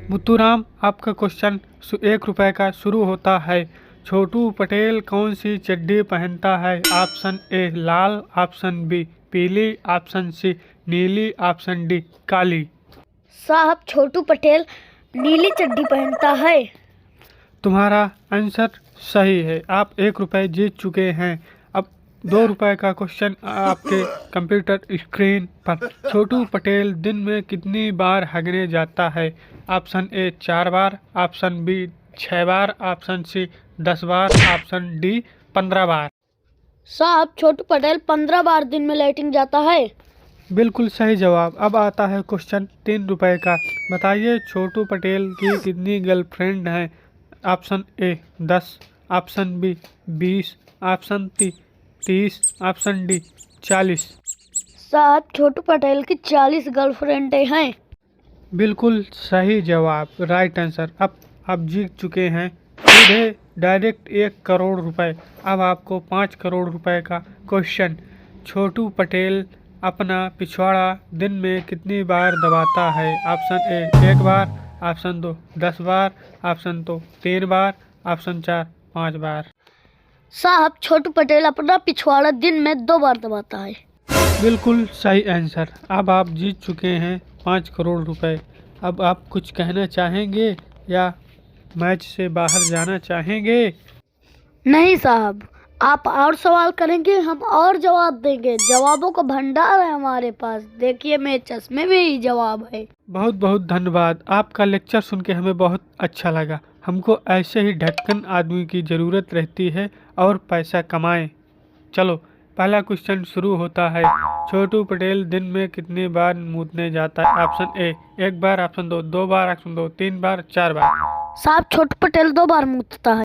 मुत्तूराम, आपका क्वेश्चन 1 रुपए का शुरू होता है। छोटू पटेल कौन सी चड्डी पहनता है? ऑप्शन ए लाल, ऑप्शन बी पीली, ऑप्शन सी नीली, ऑप्शन डी काली। साहब, छोटू पटेल नीली चड्डी पहनता है। तुम्हारा आंसर सही है। आप 1 रुपए जीत चुके हैं। अब 2 रुपए का क्वेश्चन आपके कंप्यूटर स्क्रीन पर। छोटू पटेल दिन में कितनी बार हगने जाता है? ऑप्शन ए 4 बार, ऑप्शन बी 6 बार, ऑप्शन सी 10 बार, ऑप्शन डी 15 बार। साहब, छोटू पटेल 15 बार दिन में लैट्रिन जाता है। बिल्कुल सही जवाब। अब आता है क्वेश्चन 3 रुपए का। बताइए छोटू पटेल की कितनी गर्लफ्रेंड हैं? Option A 10, option B 20, option C 30, option D 40। साहब, छोटू पटेल की 40 गर्लफ्रेंड हैं। बिल्कुल सही जवाब, राइट आंसर। अब आप जीत चुके हैं सीधे डायरेक्ट 1 करोड़ रुपए। अब आपको 5 करोड़ रुपए का क्वेश्चन। छोटू पटेल अपना पिछवाड़ा दिन में कितनी बार दबाता है? ऑप्शन ए 1 बार, ऑप्शन 2 10 बार, ऑप्शन 3 बार, ऑप्शन 4 5 बार। साहब, छोटू पटेल अपना पिछवाड़ा दिन में 2 बार दबाता है। बिल्कुल सही आंसर। अब आप जीत चुके हैं 5 करोड़ रुपए। अब आप कुछ कहना चाहेंगे या मैच से बाहर जाना चाहेंगे? नहीं साहब, आप और सवाल करेंगे, हम और जवाब देंगे। जवाबों का भंडार है हमारे पास। देखिए, मेरे चश्मे में ही जवाब है। बहुत बहुत धन्यवाद। आपका लेक्चर सुन के हमें बहुत अच्छा लगा। हमको ऐसे ही ढक्कन आदमी की ज़रूरत रहती है और पैसा कमाएं। चलो, पहला क्वेश्चन शुरू होता है। छोटू पटेल दिन में कितनी बार मूतने जाता है? ऑप्शन ए 1 बार, ऑप्शन 2 2 बार, ऑप्शन 3 बार, 4 बार। साहब, छोटू पटेल 2 बार मूतता है।